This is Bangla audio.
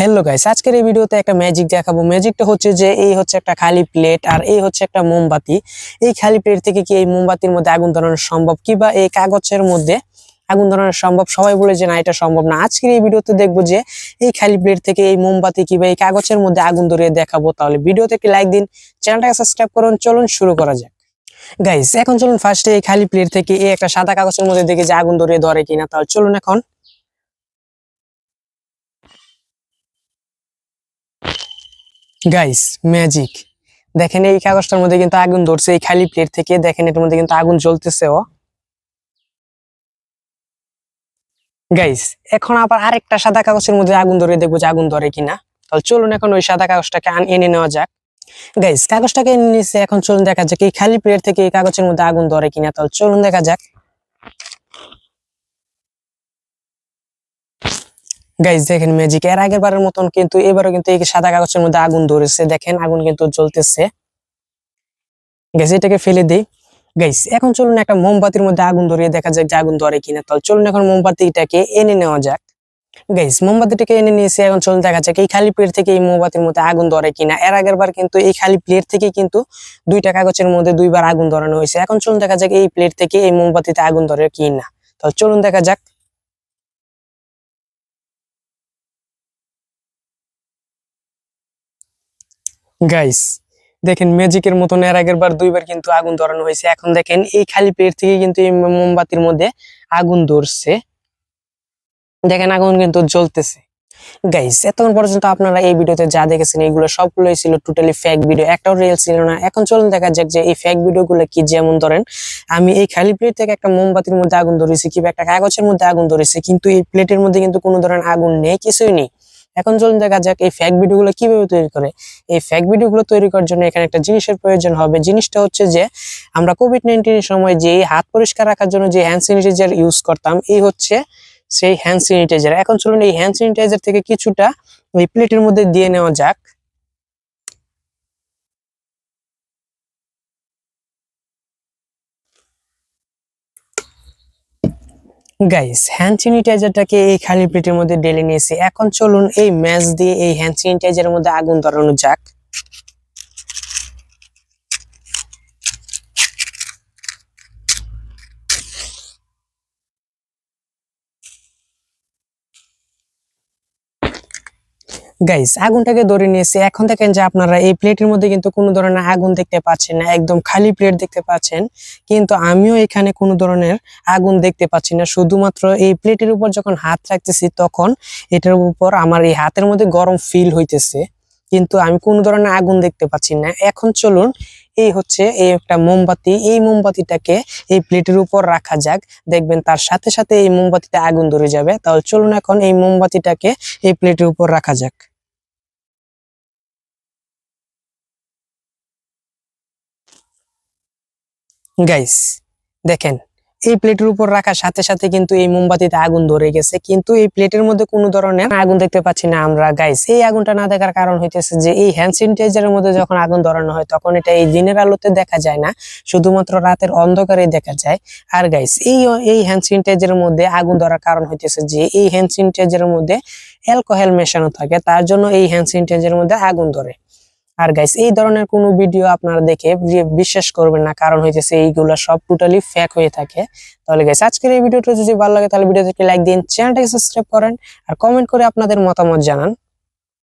হ্যালো গাইস, আজকের এই ভিডিওতে একটা ম্যাজিক দেখাবো। ম্যাজিকটা হচ্ছে যে এই হচ্ছে একটা খালি প্লেট আর এই হচ্ছে একটা মোমবাতি। এই খালি প্লেট থেকে কি এই মোমবাতির মধ্যে আগুন ধরানো সম্ভব, কিবা এই কাগজের মধ্যে আগুন ধরানো সম্ভব? সবাই বলে যে না, এটা সম্ভব না। আজকের এই ভিডিওতে দেখবো যে এই খালি প্লেট থেকে এই মোমবাতি কিবা এই কাগজের মধ্যে আগুন ধরিয়ে দেখাবো। তাহলে ভিডিওতে একটি লাইক দিন, চ্যানেলটাকে সাবস্ক্রাইব করুন। চলুন শুরু করা যাক। গাইস, এখন চলুন ফার্স্টে এই খালি প্লেট থেকে এই একটা সাদা কাগজের মধ্যে দেখি যে আগুন ধরিয়ে ধরে কিনা। তাহলে চলুন এখন। গাইস, ম্যাজিক দেখেন, এই কাগজটার মধ্যে কিন্তু আগুন ধরছে। এই খালি প্লেট থেকে দেখেন, এটার মধ্যে কিন্তু আগুন জ্বলতেছে। ও গাইস, এখন আবার আরেকটা সাদা কাগজের মধ্যে আগুন ধরে দেখবো যে আগুন ধরে কিনা। তাহলে চলুন এখন ওই সাদা কাগজটাকে এনে নেওয়া যাক। গাইস, কাগজটাকে এনে নিচ্ছে। এখন চলুন দেখা যাক এই খালি প্লেট থেকে এই কাগজের মধ্যে আগুন ধরে কিনা। তাহলে চলুন দেখা যাক। গাইস দেখেন, ম্যাজিক এর আগের বারের মতন কিন্তু এবারও কিন্তু এই সাদা কাগজের মধ্যে আগুন ধরেছে। দেখেন আগুন কিন্তু জ্বলতেছে। গাইস, এটাকে ফেলে দিই। গাইস, এখন চলুন একটা মোমবাতির মধ্যে আগুন ধরিয়ে দেখা যাক যে আগুন ধরে কিনা। তাহলে চলুন এখন মোমবাতিটাকে এনে নেওয়া যাক। গাইস, মোমবাতিটাকে এনে নিয়েছি। এখন চলুন দেখা যাক এই খালি প্লেট থেকে এই মোমবাতির মধ্যে আগুন ধরে কিনা। এর আগের বার কিন্তু এই খালি প্লেট থেকে কিন্তু দুইটা কাগজের মধ্যে দুইবার আগুন ধরানো হয়েছে। এখন চলুন দেখা যাক এই প্লেট থেকে এই মোমবাতিতে আগুন ধরে কিনা। তাহলে চলুন দেখা যাক। গাইস দেখেন, ম্যাজিকের মতন এর আগের বার দুইবার কিন্তু আগুন ধরানো হয়েছে। এখন দেখেন এই খালি প্লেট থেকে কিন্তু এই মোমবাতির মধ্যে আগুন ধরছে। দেখেন আগুন কিন্তু জ্বলতেছে। গাইস, এতক্ষণ পর্যন্ত আপনারা এই ভিডিওতে যা দেখেছেন এগুলো সবগুলোই ছিল টোটালি ফেক ভিডিও, একটাও রিয়েল ছিল না। এখন চলুন দেখা যাক যে এই ফেক ভিডিওগুলো কি। যেমন ধরেন, আমি এই খালি প্লেট থেকে একটা মোমবাতির মধ্যে আগুন ধরেছি কিংবা একটা কাগজের মধ্যে আগুন ধরেছি, কিন্তু এই প্লেটের মধ্যে কিন্তু কোনো ধরনের আগুন নেই, কিছুই নেই। এখন চলুন দেখা যাক এই ফেক ভিডিওগুলো কিভাবে তৈরি করে। এই ফেক ভিডিওগুলো তৈরি করার জন্য এখানে একটা জিনিসের প্রয়োজন হবে। জিনিসটা হচ্ছে যে আমরা কোভিড-19 সময় যে হাত পরিষ্কার রাখার জন্য যে হ্যান্ড স্যানিটাইজার ইউজ করতাম, এই হচ্ছে সেই হ্যান্ড স্যানিটাইজার। এখন চলুন এই হ্যান্ড স্যানিটাইজার থেকে কিছুটা ওই প্লেটের মধ্যে দিয়ে নেওয়া যাক। গাইস, হ্যান্ড স্যানিটাইজারটাকে এই খালি প্লেটের মধ্যে ঢেলে নিয়েছি। এখন চলুন এই ম্যাচ দিয়ে এই হ্যান্ড স্যানিটাইজারের মধ্যে আগুন ধরানো যাক। গাইস, আগুনটাকে ধরে নিয়েছি। এখন দেখেন যে আপনারা এই প্লেটের মধ্যে কিন্তু কোনো ধরনের আগুন দেখতে পাচ্ছেন না, একদম খালি প্লেট দেখতে পাচ্ছেন। কিন্তু আমিও এখানে কোনো ধরনের আগুন দেখতে পাচ্ছি না। শুধুমাত্র এই প্লেটের উপর যখন হাত রাখতেছি তখন এটার উপর আমার এই হাতের মধ্যে গরম ফিল হইতেছে, কিন্তু আমি কোনো ধরনের আগুন দেখতে পাচ্ছি না। এখন চলুন এই হচ্ছে এই একটা মোমবাতি, এই মোমবাতিটাকে এই প্লেটের উপর রাখা যাক। দেখবেন তার সাথে সাথে এই মোমবাতিতে আগুন ধরে যাবে। তাহলে চলুন এখন এই মোমবাতিটাকে এই প্লেটের উপর রাখা যাক। গাইস দেখেন, এই প্লেটের উপর রাখার সাথে সাথে কিন্তু এই মোমবাতিতে আগুন ধরে গেছে, কিন্তু এই প্লেটের মধ্যে কোনো ধরনের আগুন দেখতে পাচ্ছি না আমরা। গাইস, এই আগুনটা না দেখার কারণ হইতেছে যে এই হ্যান্ড স্যানিটাইজারের মধ্যে যখন আগুন ধরানো হয় তখন এটা এই দিনের আলোতে দেখা যায় না, শুধুমাত্র রাতের অন্ধকারে দেখা যায়। আর গাইস, এই হ্যান্ড স্যানিটাইজারের মধ্যে আগুন ধরার কারণ হইতেছে যে এই হ্যান্ড স্যানিটাইজারের মধ্যে অ্যালকোহল মেশানো থাকে, তার জন্য এই হ্যান্ড স্যানিটাইজারের মধ্যে আগুন ধরে। আর গাইস, এই ধরনের কোনো ভিডিও আপনারা দেখে বিশ্বাস করবেন না, কারণ হইতেছে এইগুলো সব টোটালি ফেক হয়ে থাকে। তাহলে গাইস, আজকের এই ভিডিওটা যদি ভালো লাগে তাহলে ভিডিওতে লাইক দিন, চ্যানেলটাকে সাবস্ক্রাইব করেন আর কমেন্ট করে আপনাদের মতামত জানান।